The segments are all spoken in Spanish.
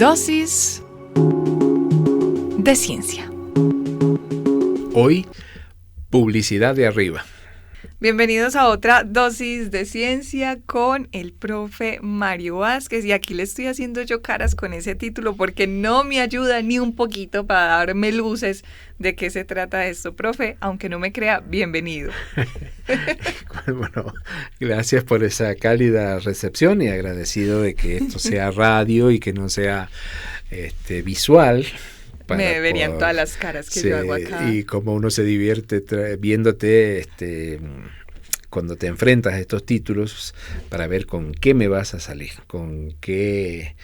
Dosis de ciencia. Hoy, publicidad de arriba. Bienvenidos a otra dosis de ciencia con el profe Mario Vázquez. Y aquí le estoy haciendo yo caras con ese título porque no me ayuda ni un poquito para darme luces de qué se trata esto. Profe, aunque no me crea, bienvenido. Bueno, gracias por esa cálida recepción y agradecido de que esto sea radio y que no sea visual. Me verían todas las caras que yo hago acá. Y como uno se divierte viéndote cuando te enfrentas a estos títulos para ver con qué me vas a salir, con qué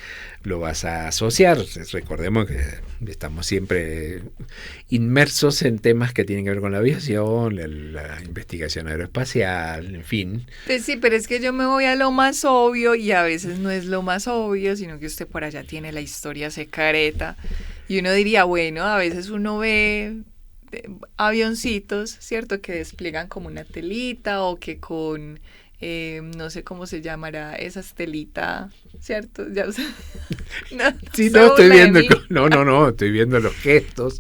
lo vas a asociar. Recordemos que estamos siempre inmersos en temas que tienen que ver con la aviación, la investigación aeroespacial, en fin. Pues sí, pero es que yo me voy a lo más obvio y a veces no es lo más obvio, sino que usted por allá tiene la historia secreta. Y uno diría, bueno, a veces uno ve avioncitos, ¿cierto? Que despliegan como una telita o que con, no sé cómo se llamará esas telitas, ¿cierto? Ya, estoy viendo, estoy viendo los gestos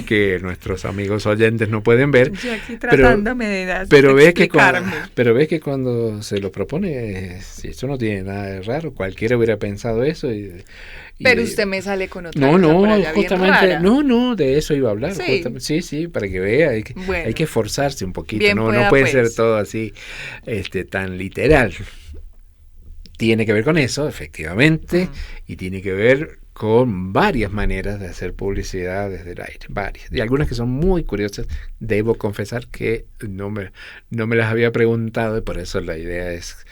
que nuestros amigos oyentes no pueden ver. Yo aquí tratándome de pero explicarme. Ves que cuando se lo propone, si eso no tiene nada de raro, cualquiera hubiera pensado eso pero usted me sale con otra cosa por allá justamente bien rara. De eso iba a hablar. Sí, para que vea, hay que esforzarse un poquito, no puede ser todo así tan literal. Tiene que ver con eso, efectivamente, y tiene que ver con varias maneras de hacer publicidad desde el aire, varias, y algunas que son muy curiosas. Debo confesar que no me las había preguntado, y por eso la idea es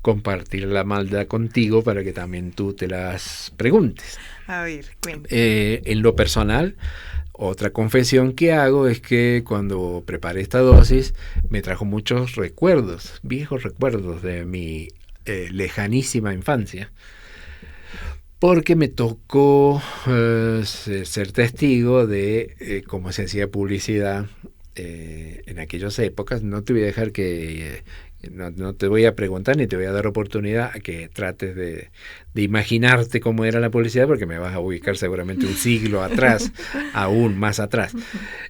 compartir la maldad contigo para que también tú te las preguntes. A ver, cuéntame. En lo personal, otra confesión que hago es que cuando preparé esta dosis me trajo muchos recuerdos, viejos recuerdos de mi lejanísima infancia, porque me tocó ser testigo de cómo se hacía publicidad en aquellas épocas. No te voy a dejar que no te voy a preguntar ni te voy a dar oportunidad a que trates de imaginarte cómo era la publicidad, porque me vas a ubicar seguramente un siglo atrás, aún más atrás.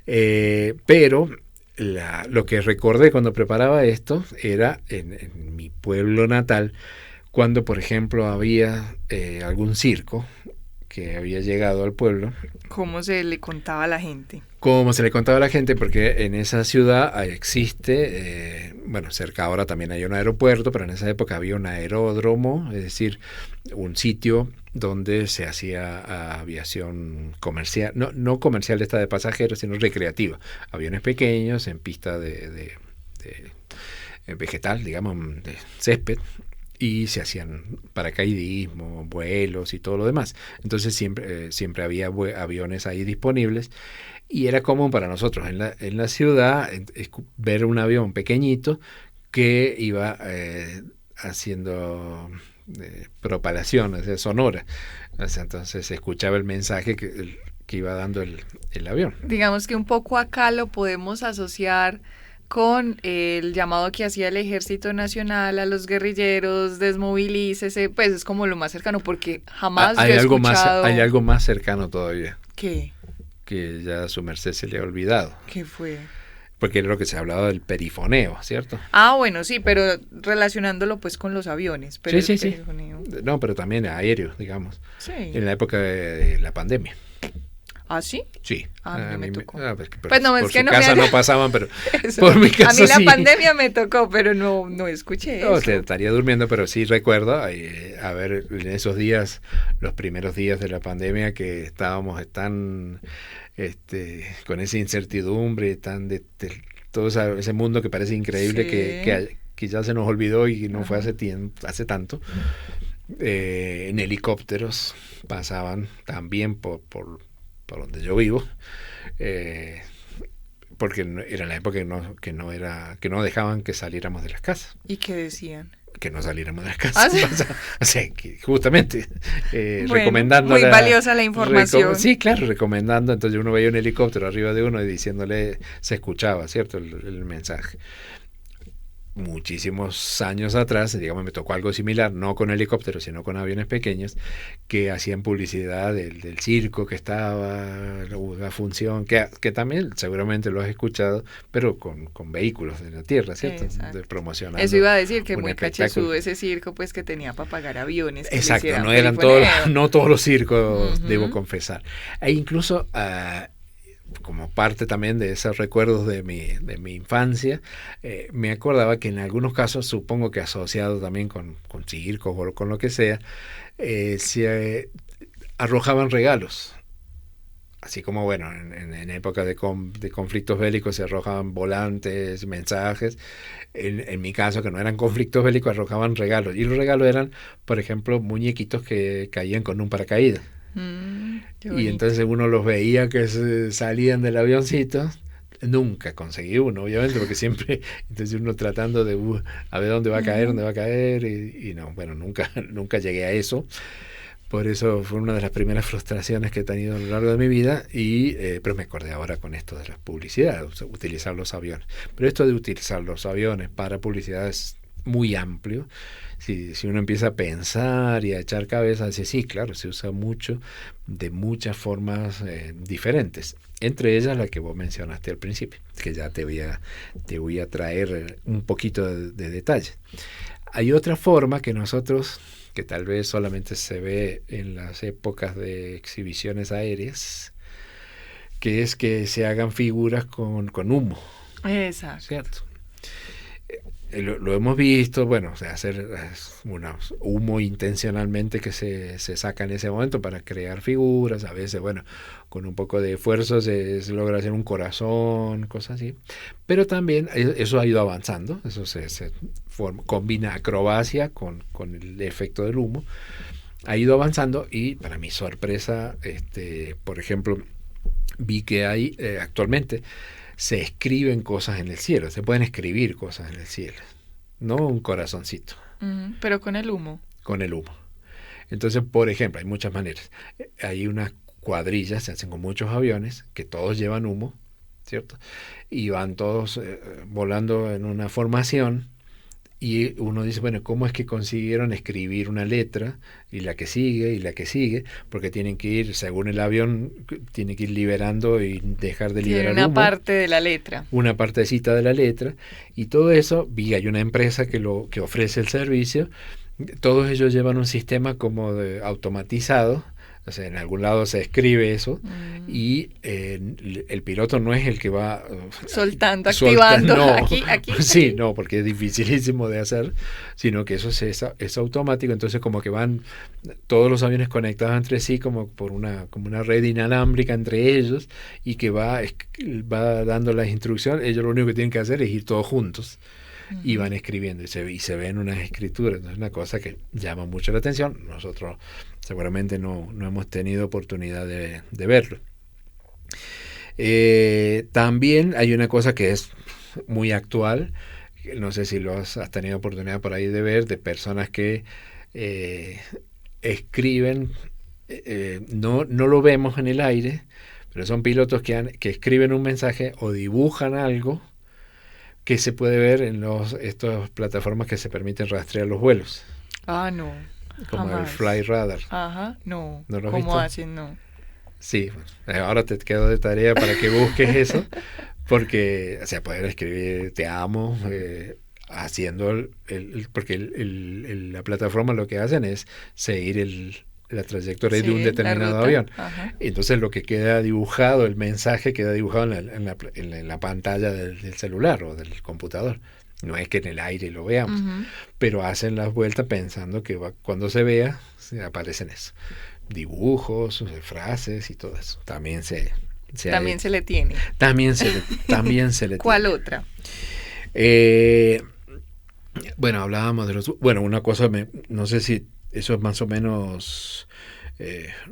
Pero lo que recordé cuando preparaba esto era en mi pueblo natal, cuando por ejemplo había algún circo que había llegado al pueblo. ¿Cómo se le contaba a la gente? Como se le contaba a la gente, porque en esa ciudad existe, cerca ahora también hay un aeropuerto, pero en esa época había un aeródromo, es decir, un sitio donde se hacía aviación comercial, no comercial esta de pasajeros, sino recreativa. Aviones pequeños en pista de vegetal, digamos, de césped, y se hacían paracaidismo, vuelos y todo lo demás. Entonces siempre había aviones ahí disponibles, y era común para nosotros en la ciudad ver un avión pequeñito que iba haciendo propalación sonora. Entonces se escuchaba el mensaje que iba dando el avión. Digamos que un poco acá lo podemos asociar con el llamado que hacía el Ejército Nacional a los guerrilleros, desmovilícese, pues es como lo más cercano, porque jamás yo he escuchado... Hay algo más cercano todavía. ¿Qué? Que ya a su merced se le ha olvidado. ¿Qué fue? Porque era lo que se hablaba del perifoneo, ¿cierto? Ah, bueno, sí, pero relacionándolo pues con los aviones. Pero sí. No, pero también aéreos, digamos. Sí. En la época de la pandemia. ¿Ah, sí? Sí. A mí me tocó. Pues no, es que no casa no pasaban, pero por mi casa sí. A mí la sí. Pandemia me tocó, pero no escuché eso. Te estaría durmiendo, pero sí recuerdo, a ver, en esos días, los primeros días de la pandemia, que estábamos tan con esa incertidumbre, todo ese mundo que parece increíble, sí, que ya se nos olvidó y no fue hace tanto. En helicópteros pasaban también por donde yo vivo, porque era la época que no dejaban que saliéramos de las casas. ¿Y qué decían? Que no saliéramos de las casas. O sea, que justamente recomendando. Muy valiosa la información. Sí, claro, recomendando. Entonces uno veía un helicóptero arriba de uno y diciéndole, se escuchaba, ¿cierto? El mensaje. muchísimos años atrás, digamos, me tocó algo similar, no con helicópteros, sino con aviones pequeños, que hacían publicidad del circo que estaba, la función, que también seguramente lo has escuchado, pero con vehículos de la tierra, ¿cierto? Promocionando. Eso iba a decir, que muy cachezudo ese circo, pues que tenía para pagar aviones. Que exacto, no eran todos, no todos los circos, debo confesar. E incluso como parte también de esos recuerdos de mi infancia, me acordaba que en algunos casos, supongo que asociado también con circos o con lo que sea, se arrojaban regalos. Así como, bueno, en época de conflictos bélicos se arrojaban volantes, mensajes. En mi caso, que no eran conflictos bélicos, arrojaban regalos. Y los regalos eran, por ejemplo, muñequitos que caían con un paracaídas. Y entonces uno los veía que salían del avioncito. Nunca conseguí uno, obviamente, porque siempre, entonces uno tratando de a ver dónde va a caer, y no, bueno, nunca llegué a eso. Por eso fue una de las primeras frustraciones que he tenido a lo largo de mi vida, pero me acordé ahora con esto de las publicidades, o sea, utilizar los aviones. Pero esto de utilizar los aviones para publicidad es muy amplio. Si uno empieza a pensar y a echar cabeza, dice, sí, claro, se usa mucho, de muchas formas diferentes. Entre ellas la que vos mencionaste al principio, que ya te voy a traer un poquito de detalle. Hay otra forma que nosotros, que tal vez solamente se ve en las épocas de exhibiciones aéreas, que es que se hagan figuras con humo. Exacto. ¿Cierto? Lo hemos visto, bueno, o sea, hacer humo intencionalmente que se saca en ese momento para crear figuras, a veces, bueno, con un poco de esfuerzo se logra hacer un corazón, cosas así, pero también eso ha ido avanzando, eso se combina acrobacia con el efecto del humo, ha ido avanzando y para mi sorpresa, por ejemplo, vi que hay actualmente se escriben cosas en el cielo, se pueden escribir cosas en el cielo, no un corazoncito. Pero con el humo. Con el humo. Entonces, por ejemplo, hay muchas maneras. Hay unas cuadrillas, se hacen con muchos aviones, que todos llevan humo, ¿cierto? Y van todos volando en una formación, y uno dice, bueno, ¿cómo es que consiguieron escribir una letra y la que sigue y la que sigue? Porque tienen que ir, según el avión, tiene que ir liberando y dejar de liberar una humo. Parte de la letra. Una partecita de la letra. Y todo eso, hay una empresa que ofrece el servicio. Todos ellos llevan un sistema como automatizado. O sea, en algún lado se escribe eso y el piloto no es el que va soltando, activando, no, aquí. Sí, no, porque es dificilísimo de hacer, sino que eso es automático, entonces como que van todos los aviones conectados entre sí como una red inalámbrica entre ellos y que va dando las instrucciones, ellos lo único que tienen que hacer es ir todos juntos. Y van escribiendo y se ven unas escrituras. Entonces, una cosa que llama mucho la atención. Nosotros seguramente no hemos tenido oportunidad de verlo. También hay una cosa que es muy actual, no sé si lo has tenido oportunidad por ahí de ver, de personas que escriben, no lo vemos en el aire, pero son pilotos que escriben un mensaje o dibujan algo que se puede ver en estas plataformas que se permiten rastrear los vuelos. No. Como jamás. el Fly Radar. Ajá, no. ¿No lo has ¿Cómo visto? hacen? No. Sí, ahora te quedo de tarea para que busques eso, porque, o sea, poder escribir te amo, haciendo porque la plataforma lo que hacen es seguir la trayectoria de un determinado avión. Ajá. Entonces lo que queda dibujado, el mensaje queda dibujado en la pantalla del celular o del computador. No es que en el aire lo veamos, pero hacen las vueltas pensando que cuando se vea, aparecen eso. Dibujos, frases y todo eso. También se le tiene. También se le ¿Cuál tiene. otra? Bueno, hablábamos de una cosa, no sé si eso es más o menos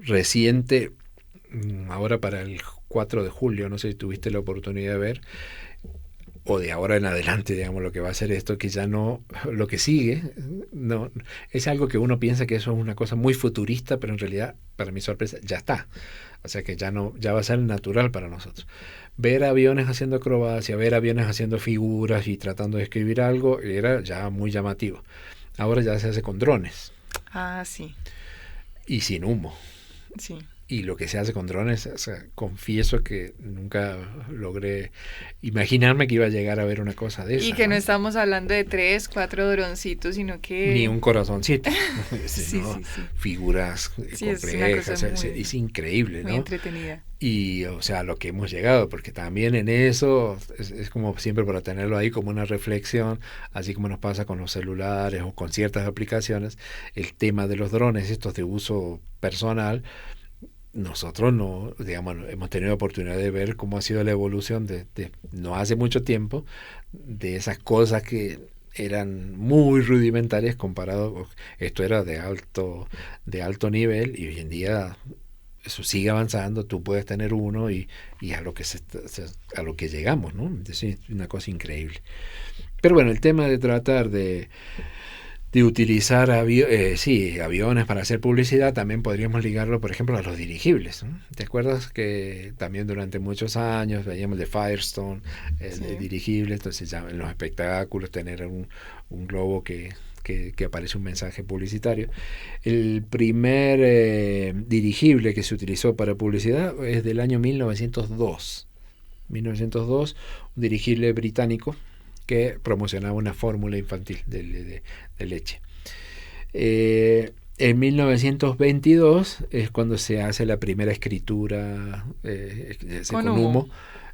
reciente, ahora para el 4 de julio, no sé si tuviste la oportunidad de ver, o de ahora en adelante, digamos, lo que va a ser esto, que ya no, lo que sigue, no, es algo que uno piensa que eso es una cosa muy futurista, pero en realidad, para mi sorpresa, ya está. O sea que ya no, ya va a ser natural para nosotros. Ver aviones haciendo acrobacia, ver aviones haciendo figuras y tratando de escribir algo, era ya muy llamativo. Ahora ya se hace con drones. Ah, sí. Y sin humo. Sí. Y lo que se hace con drones, o sea, confieso que nunca logré imaginarme que iba a llegar a ver una cosa de esa. Y que no estamos hablando de 3, 4 droncitos, sino que... Ni un corazoncito. Sí, ¿no? sí, sí. Figuras Sí, es una complejas, cosa muy, es increíble, muy ¿no? entretenida. Y, o sea, lo que hemos llegado, porque también en eso es como siempre para tenerlo ahí como una reflexión, así como nos pasa con los celulares o con ciertas aplicaciones, el tema de los drones, estos de uso personal, nosotros no, digamos, hemos tenido la oportunidad de ver cómo ha sido la evolución de no hace mucho tiempo, de esas cosas que eran muy rudimentarias comparado, esto era de alto nivel y hoy en día eso sigue avanzando, tú puedes tener uno y a lo que a lo que llegamos, ¿no? Es una cosa increíble. Pero bueno, el tema de tratar de utilizar aviones para hacer publicidad, también podríamos ligarlo, por ejemplo, a los dirigibles, ¿no? ¿Te acuerdas que también durante muchos años veíamos de Firestone, de dirigibles, entonces ya en los espectáculos tener un globo que aparece un mensaje publicitario? El primer dirigible que se utilizó para publicidad es del año 1902. 1902, un dirigible británico que promocionaba una fórmula infantil de leche. En 1922 es cuando se hace la primera escritura con humo.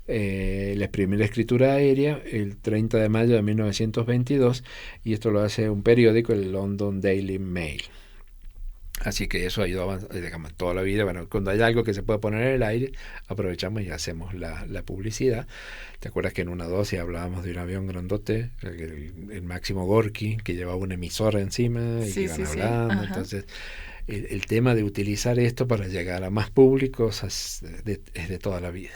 La primera escritura aérea, el 30 de mayo de 1922, y esto lo hace un periódico, el London Daily Mail. Así que eso ha ido avanzando, digamos, toda la vida. Bueno, cuando hay algo que se puede poner en el aire, aprovechamos y hacemos la publicidad. ¿Te acuerdas que en una dosis hablábamos de un avión grandote, el Máximo Gorki, que llevaba una emisora encima y iban hablando? Sí. Entonces, el tema de utilizar esto para llegar a más públicos es de toda la vida.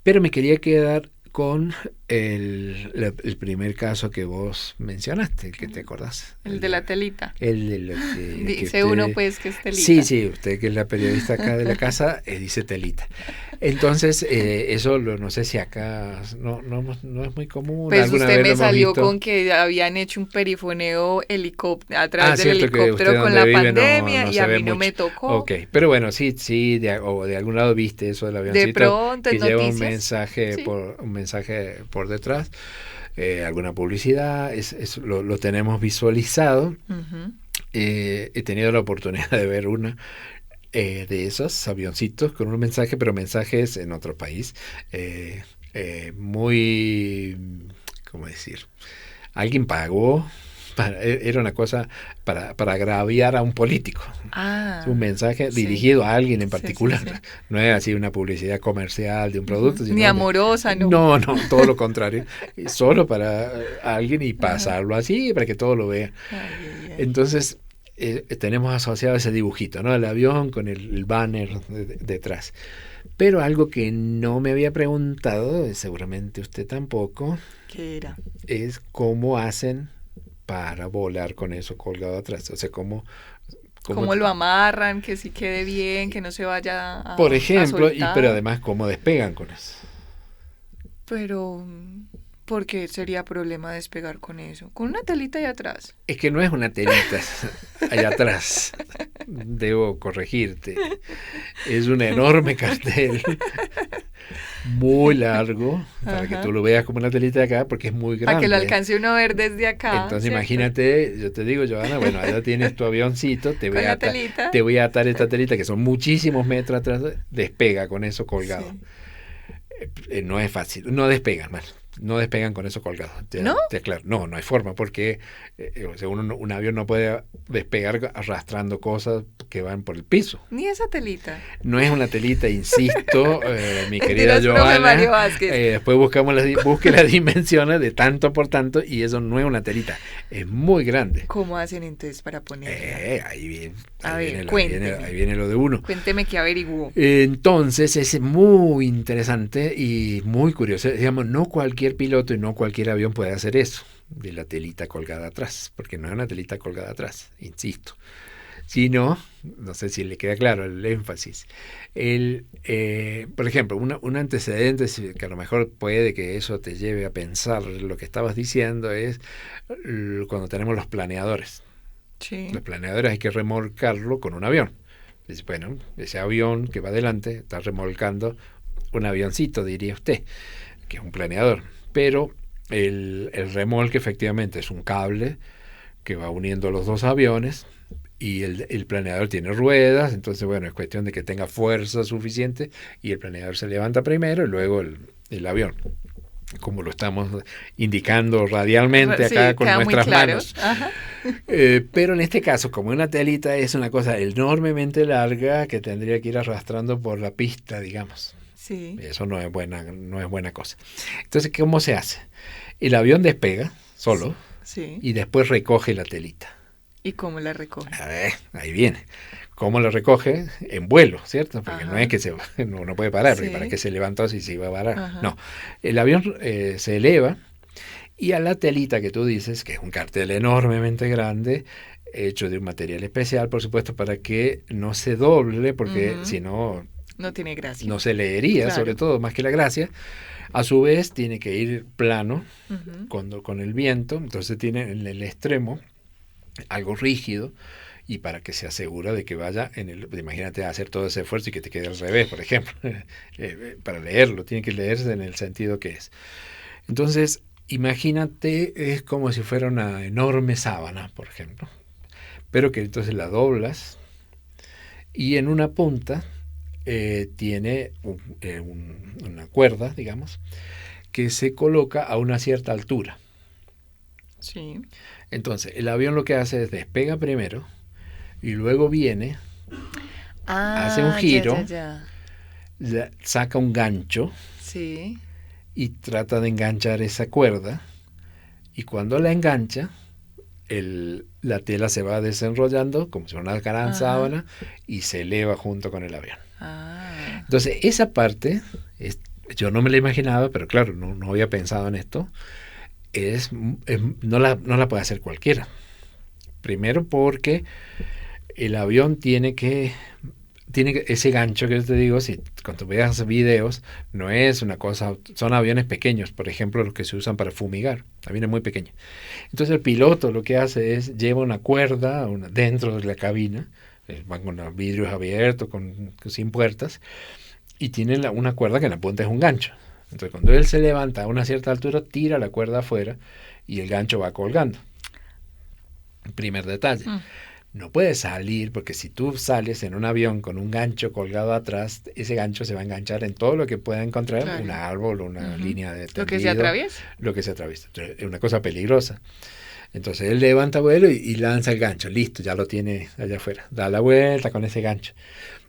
Pero me quería quedar con el primer caso que vos mencionaste, que te acordás. El de la telita. El de lo dice que usted, uno pues que es telita. Sí, usted que es la periodista acá de la casa, dice telita. Entonces, eso no sé si acá no es muy común. Pues usted me salió con que habían hecho un perifoneo a través del helicóptero con la pandemia y a mí no me tocó. Ok, pero bueno, sí, de algún lado viste eso del avioncito. De pronto, que en lleva noticias. un mensaje por detrás, alguna publicidad, lo tenemos visualizado. Uh-huh. He tenido la oportunidad de ver una de esos avioncitos con un mensaje, pero mensajes en otro país, muy, ¿cómo decir? Alguien pagó. Era una cosa para agraviar a un político. Un mensaje dirigido a alguien en particular. Sí. No es así una publicidad comercial de un producto. Ni amorosa, ¿no? No, todo lo contrario. Solo para alguien y pasarlo así para que todo lo vea. Ay. Entonces, tenemos asociado ese dibujito, ¿no? El avión con el banner detrás. Pero algo que no me había preguntado, seguramente usted tampoco. ¿Qué era? Es cómo hacen para volar con eso colgado atrás. O sea, ¿cómo lo amarran? Que sí quede bien, que no se vaya a por ejemplo, a pero además, ¿cómo despegan con eso? Pero, ¿por qué sería problema despegar con eso? Con una telita allá atrás. Es que no es una telita allá atrás. Debo corregirte. Es un enorme cartel. Muy largo, para que tú lo veas como una telita de acá, porque es muy grande. Para que lo alcance uno a ver desde acá. Entonces, ¿cierto? Imagínate, yo te digo, Johanna, bueno, allá tienes tu avioncito, te voy a atar esta telita, que son muchísimos metros atrás, despega con eso colgado. Sí. No es fácil, no despegan, no despegan con eso colgado. ¿No? Claro, no hay forma, porque un avión no puede despegar arrastrando cosas que van por el piso. Ni esa telita. No es una telita, insisto, mi querida Mentiras, profe Mario Joana. Vázquez. Después busque las dimensiones de tanto por tanto y eso no es una telita, es muy grande. ¿Cómo hacen entonces para ponerla? Ahí viene, A ver, ahí cuénteme. ahí viene lo de uno. Cuénteme qué averiguó. Entonces es muy interesante y muy curioso. Digamos, no cualquier piloto y no cualquier avión puede hacer eso, de la telita colgada atrás, porque no es una telita colgada atrás, insisto. Sino, no sé si le queda claro el énfasis. Por ejemplo, un antecedente que a lo mejor puede que eso te lleve a pensar lo que estabas diciendo es cuando tenemos los planeadores. Sí. Los planeadores hay que remolcarlo con un avión. Bueno, ese avión que va adelante está remolcando un avioncito, diría usted, que es un planeador. Pero el remolque efectivamente es un cable que va uniendo los dos aviones y el planeador tiene ruedas, entonces bueno, es cuestión de que tenga fuerza suficiente y el planeador se levanta primero y luego el avión, como lo estamos indicando radialmente acá con nuestras manos. Pero en este caso, como una telita es una cosa enormemente larga que tendría que ir arrastrando por la pista, digamos. Sí. Eso no es buena cosa. Entonces, ¿cómo se hace? El avión despega solo Sí. y después recoge la telita. ¿Y cómo la recoge? A ver, ahí viene. ¿Cómo la recoge? En vuelo, ¿cierto? Porque no es que no puede parar, porque para qué se levantó si se iba a parar. Ajá. No, el avión se eleva y a la telita que tú dices, que es un cartel enormemente grande, hecho de un material especial, por supuesto, para que no se doble, porque si no... No tiene gracia. No se leería, claro. Sobre todo, más que la gracia. A su vez, tiene que ir plano con el viento, entonces tiene en el extremo algo rígido y para que se asegura de que vaya imagínate hacer todo ese esfuerzo y que te quede al revés, por ejemplo, para leerlo, tiene que leerse en el sentido que es. Entonces, imagínate, es como si fuera una enorme sábana, por ejemplo, pero que entonces la doblas y en una punta tiene una cuerda, digamos, que se coloca a una cierta altura. Sí. Entonces, el avión lo que hace es despega primero y luego viene, hace un giro, saca un gancho y trata de enganchar esa cuerda y cuando la engancha, la tela se va desenrollando como si fuera una gran sábana y se eleva junto con el avión. Entonces, esa parte, yo no me la imaginaba, pero claro, no había pensado en esto. No la puede hacer cualquiera. Primero porque el avión tiene que ese gancho que yo te digo, si cuando veas videos, no es una cosa, son aviones pequeños, por ejemplo, los que se usan para fumigar, aviones muy pequeños. Entonces el piloto lo que hace es lleva una cuerda dentro de la cabina, van con los vidrios abiertos, sin puertas, y tiene una cuerda que en la punta es un gancho. Entonces, cuando él se levanta a una cierta altura, tira la cuerda afuera y el gancho va colgando. Primer detalle. No puede salir, porque si tú sales en un avión con un gancho colgado atrás, ese gancho se va a enganchar en todo lo que pueda encontrar, claro. Un árbol, una línea de tendido. Lo que se atraviesa. Lo que se atraviesa. Es una cosa peligrosa. Entonces, él levanta vuelo y lanza el gancho. Listo, ya lo tiene allá afuera. Da la vuelta con ese gancho.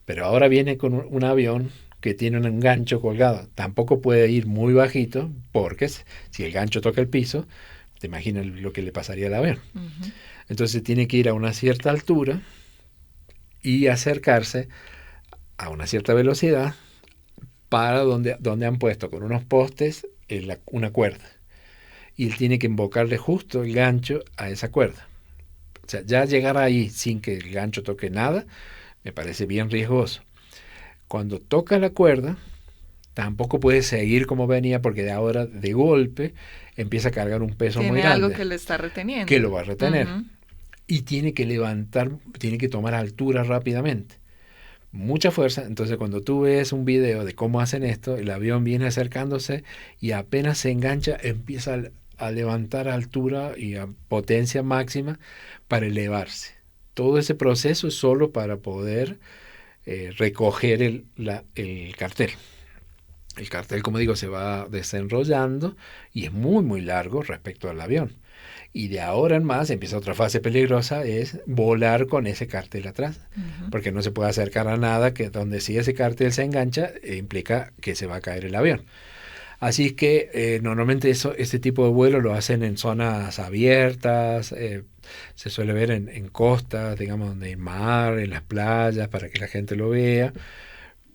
Pero ahora viene con un avión que tiene un gancho colgado. Tampoco puede ir muy bajito porque si el gancho toca el piso, te imaginas lo que le pasaría al avión. Entonces tiene que ir a una cierta altura y acercarse a una cierta velocidad para donde han puesto con unos postes una cuerda. Y él tiene que invocarle justo el gancho a esa cuerda. O sea, ya llegar ahí sin que el gancho toque nada, me parece bien riesgoso. Cuando toca la cuerda, tampoco puede seguir como venía porque de ahora de golpe empieza a cargar un peso muy grande. Tiene algo que lo está reteniendo. Que lo va a retener. Y tiene que levantar, tiene que tomar altura rápidamente. Mucha fuerza. Entonces cuando tú ves un video de cómo hacen esto, el avión viene acercándose y apenas se engancha, empieza a levantar altura y a potencia máxima para elevarse. Todo ese proceso es solo para poder recoger el cartel. El cartel, como digo, se va desenrollando y es muy, muy largo respecto al avión. Y de ahora en más empieza otra fase peligrosa, es volar con ese cartel atrás, porque no se puede acercar a nada que donde si ese cartel se engancha, implica que se va a caer el avión. Así que normalmente este tipo de vuelo lo hacen en zonas abiertas, se suele ver en costas, digamos, donde hay mar, en las playas, para que la gente lo vea.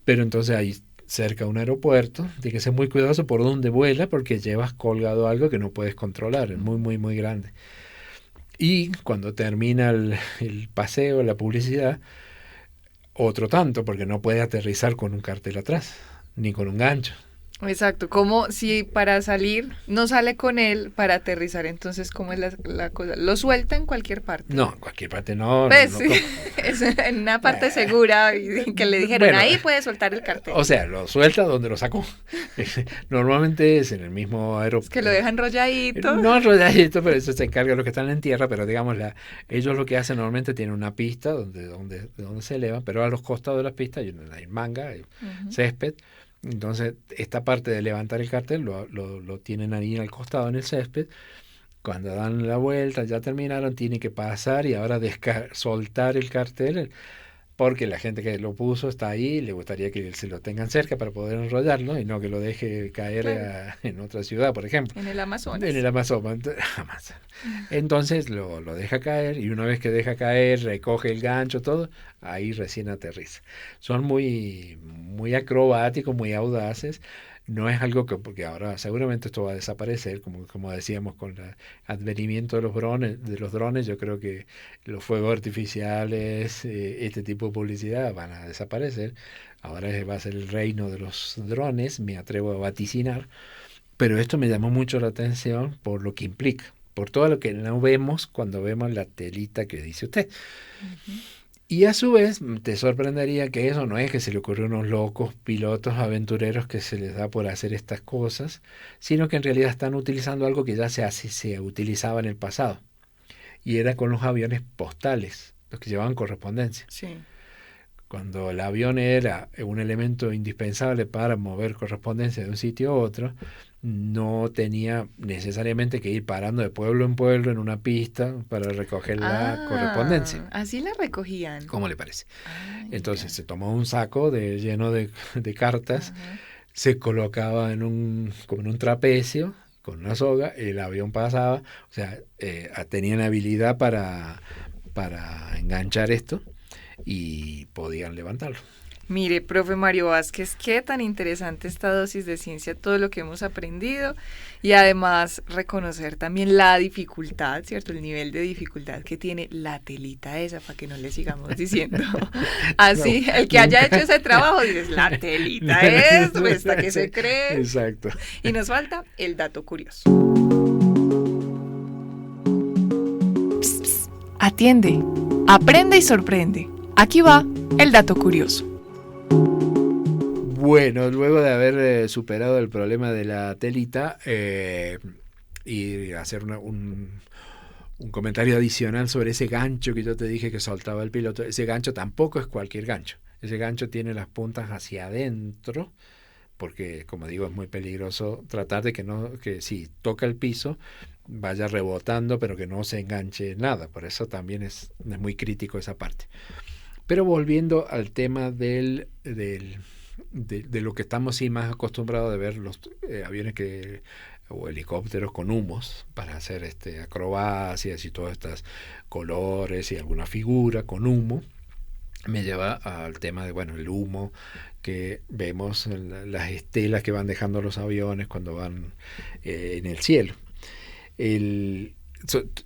Pero entonces ahí cerca de un aeropuerto, tienes que ser muy cuidadoso por dónde vuela porque llevas colgado algo que no puedes controlar, es muy, muy, muy grande. Y cuando termina el paseo, la publicidad, otro tanto, porque no puede aterrizar con un cartel atrás, ni con un gancho. Exacto, como si para salir no sale con él, para aterrizar, entonces, ¿cómo es la cosa? ¿Lo suelta en cualquier parte? No, en cualquier parte no. Pues no, sí, es en una parte segura que le dijeron, bueno, ahí puede soltar el cartel. O sea, lo suelta donde lo sacó. Normalmente es en el mismo Es aeropuerto. que lo deja enrolladito. No enrolladito, pero eso se encarga de los que están en tierra, pero digamos, ellos lo que hacen normalmente tienen una pista donde se elevan, pero a los costados de la pista hay manga, hay césped. Entonces, esta parte de levantar el cartel lo tienen ahí al costado en el césped. Cuando dan la vuelta, ya terminaron, tienen que pasar y ahora soltar el cartel, porque la gente que lo puso está ahí, le gustaría que se lo tengan cerca para poder enrollarlo y no que lo deje caer en otra ciudad, por ejemplo. En el Amazonas. En el Amazonas. Entonces lo deja caer y una vez que deja caer, recoge el gancho, todo, ahí recién aterriza. Son muy, muy acrobáticos, muy audaces. No es algo porque ahora seguramente esto va a desaparecer, como decíamos con el advenimiento de los drones, yo creo que los fuegos artificiales, este tipo de publicidad van a desaparecer. Ahora va a ser el reino de los drones, me atrevo a vaticinar, pero esto me llamó mucho la atención por lo que implica, por todo lo que no vemos cuando vemos la telita que dice usted. Y a su vez, te sorprendería que eso no es que se le ocurrió a unos locos pilotos aventureros que se les da por hacer estas cosas, sino que en realidad están utilizando algo que ya se utilizaba en el pasado. Y era con los aviones postales, los que llevaban correspondencia. Sí. Cuando el avión era un elemento indispensable para mover correspondencia de un sitio a otro, no tenía necesariamente que ir parando de pueblo en pueblo en una pista para recoger la correspondencia. Así la recogían. ¿Cómo le parece? Entonces Mira. se tomó un saco lleno de cartas, se colocaba como en un trapecio con una soga, el avión pasaba, o sea, tenían habilidad para enganchar esto y podían levantarlo. Mire, profe Mario Vázquez, qué tan interesante esta dosis de ciencia, todo lo que hemos aprendido y además reconocer también la dificultad, ¿cierto? El nivel de dificultad que tiene la telita esa, para que no le sigamos diciendo así. No, el que haya hecho ese trabajo dices, la telita es, pues, ¿hasta qué se cree? Exacto. Y nos falta el dato curioso. Psst, psst, atiende, aprende y sorprende. Aquí va el dato curioso. Bueno, luego de haber superado el problema de la telita y hacer un comentario adicional sobre ese gancho que yo te dije que soltaba el piloto, ese gancho tampoco es cualquier gancho. Ese gancho tiene las puntas hacia adentro, porque como digo es muy peligroso tratar de que si toca el piso vaya rebotando, pero que no se enganche nada. Por eso también es muy crítico esa parte. Pero volviendo al tema de lo que estamos sí más acostumbrados de ver los aviones o helicópteros con humos para hacer acrobacias y todas estas colores y alguna figura con humo, me lleva al tema de el humo que vemos en las estelas que van dejando los aviones cuando van en el cielo.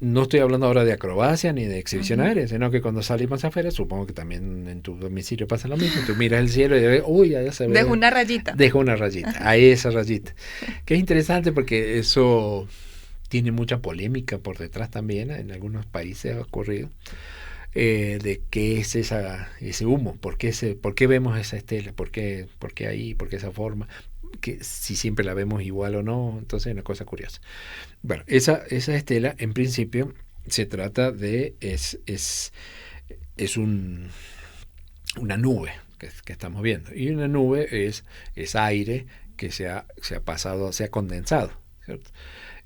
No estoy hablando ahora de acrobacia ni de exhibición aérea, sino que cuando salimos afuera, supongo que también en tu domicilio pasa lo mismo. Tú miras el cielo y ves, uy, allá se ve. Dejo una rayita. Dejo una rayita, ahí esa rayita. Que es interesante porque eso tiene mucha polémica por detrás también, en algunos países ha ocurrido, de qué es ese humo, por qué vemos esa estela, por qué ahí, por qué esa forma, que si siempre la vemos igual o no. Entonces es una cosa curiosa. Bueno, esa estela en principio se trata de una nube que estamos viendo, y una nube es aire que se ha pasado, se ha condensado, ¿cierto?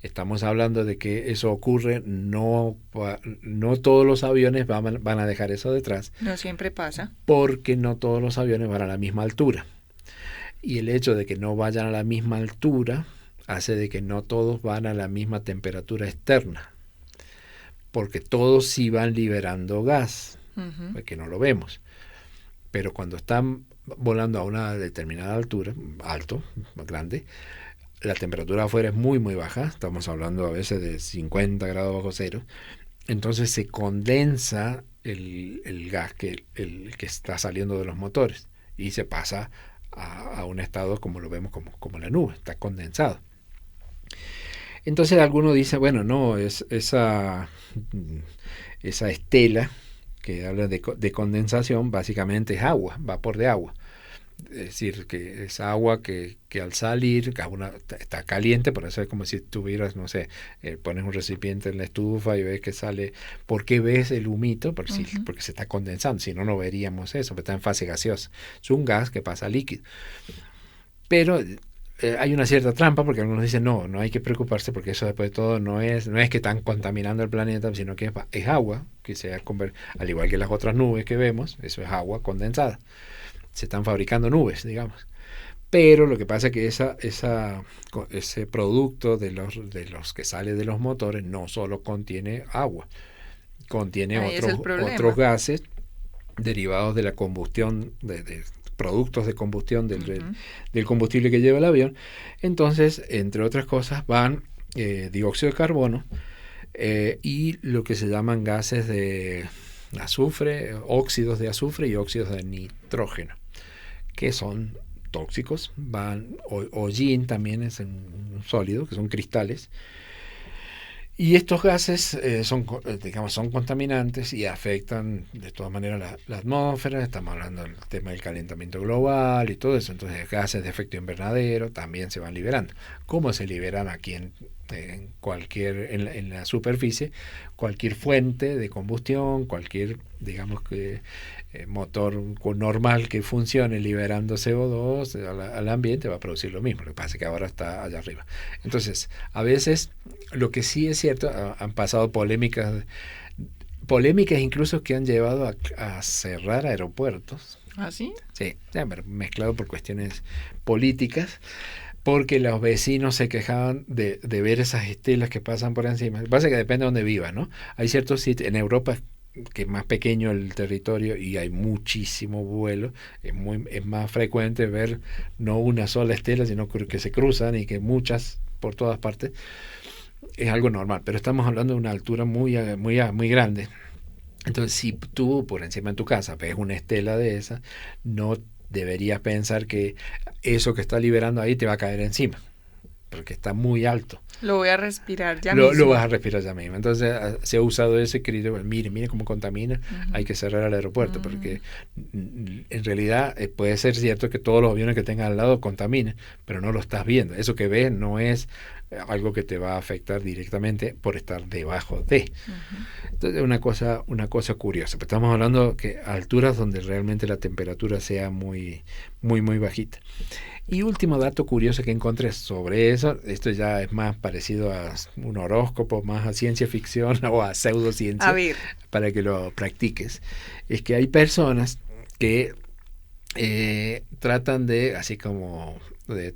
Estamos hablando de que eso ocurre, no todos los aviones van a dejar eso detrás. No siempre pasa. Porque no todos los aviones van a la misma altura. Y el hecho de que no vayan a la misma altura hace de que no todos van a la misma temperatura externa. Porque todos sí van liberando gas, que no lo vemos. Pero cuando están volando a una determinada altura, alto, más grande, la temperatura afuera es muy, muy baja. Estamos hablando a veces de 50 grados bajo cero. Entonces se condensa el gas que está saliendo de los motores y se pasa a un estado como lo vemos como la nube, está condensado. Entonces alguno dice, bueno, no, es esa estela que habla de condensación básicamente es agua, vapor de agua. Es decir, que es agua que al salir está caliente, por eso es como si tuvieras, no sé, pones un recipiente en la estufa y ves que sale. ¿Por qué ves el humito? Porque se está condensando, si no, no veríamos eso, porque está en fase gaseosa. Es un gas que pasa a líquido. Pero hay una cierta trampa, porque algunos dicen, no hay que preocuparse, porque eso después de todo no es que están contaminando el planeta, sino que es agua, que se ha al igual que las otras nubes que vemos, eso es agua condensada. Se están fabricando nubes, digamos. Pero lo que pasa es que ese producto de los que sale de los motores no solo contiene agua, contiene otros gases derivados de la combustión, de productos de combustión del combustible que lleva el avión. Entonces, entre otras cosas, van dióxido de carbono y lo que se llaman gases de azufre, óxidos de azufre y óxidos de nitrógeno, que son tóxicos. Hollín también es un sólido, que son cristales. Y estos gases son contaminantes y afectan de todas maneras la atmósfera. Estamos hablando del tema del calentamiento global y todo eso. Entonces, gases de efecto invernadero también se van liberando. ¿Cómo se liberan aquí en la superficie? Cualquier fuente de combustión, cualquier, digamos que motor normal que funcione liberando CO2 al ambiente va a producir lo mismo. Lo que pasa es que ahora está allá arriba. Entonces, a veces, lo que sí es cierto, han pasado polémicas incluso que han llevado a cerrar aeropuertos. ¿Ah, sí? Sí, mezclado por cuestiones políticas, porque los vecinos se quejaban de ver esas estelas que pasan por encima. Lo que pasa es que depende de donde viva, ¿no? Hay ciertos sitios, en Europa, que es más pequeño el territorio y hay muchísimo vuelo, es más frecuente ver no una sola estela, sino que se cruzan y que muchas por todas partes. Es algo normal, pero estamos hablando de una altura muy, muy, muy grande. Entonces, si tú por encima de tu casa ves una estela de esa, no deberías pensar que eso que está liberando ahí te va a caer encima, porque está muy alto. Lo voy a respirar ya mismo. Lo vas a respirar ya mismo. Entonces se ha usado ese criterio, mire cómo contamina, hay que cerrar el aeropuerto, porque en realidad puede ser cierto que todos los aviones que tengan al lado contaminen, pero no lo estás viendo. Eso que ves no es algo que te va a afectar directamente por estar debajo de. Entonces una cosa curiosa. Pero estamos hablando que a alturas donde realmente la temperatura sea muy, muy, muy bajita. Y último dato curioso que encontré sobre eso, esto ya es más parecido a un horóscopo, más a ciencia ficción o a pseudociencia, para que lo practiques, es que hay personas que tratan de, así como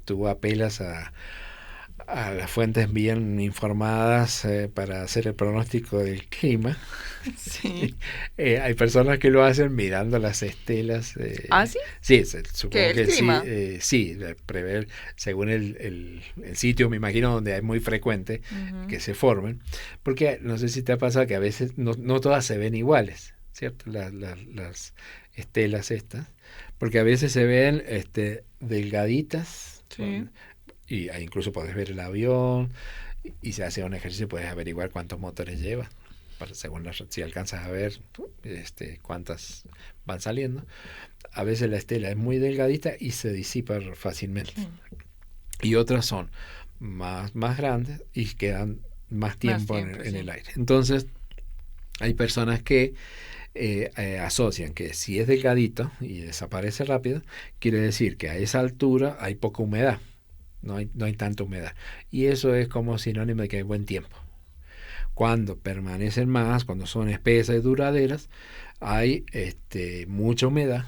tú apelas a las fuentes bien informadas para hacer el pronóstico del clima. Sí. Hay personas que lo hacen mirando las estelas. ¿Ah, sí? Sí, supongo que clima? Sí, prever según el sitio, me imagino, donde es muy frecuente que se formen. Porque no sé si te ha pasado que a veces no todas se ven iguales, ¿cierto? Las estelas estas. Porque a veces se ven delgaditas. Sí. Y incluso puedes ver el avión y se hace un ejercicio, puedes averiguar cuántos motores lleva, según si alcanzas a ver cuántas van saliendo. A veces la estela es muy delgadita y se disipa fácilmente. Y otras son más grandes y quedan más tiempo en el aire. Entonces, hay personas que asocian que si es delgadito y desaparece rápido, quiere decir que a esa altura hay poca humedad. no hay tanta humedad. Y eso es como sinónimo de que hay buen tiempo. Cuando permanecen más, cuando son espesas y duraderas, hay mucha humedad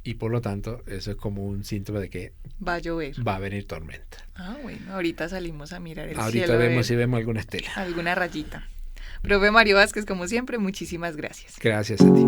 y por lo tanto eso es como un síntoma de que va a llover. Va a venir tormenta. Ah, bueno, ahorita salimos a mirar el cielo. Ahorita vemos si vemos alguna estela. Alguna rayita. Profe Mario Vázquez, como siempre, muchísimas gracias. Gracias a ti.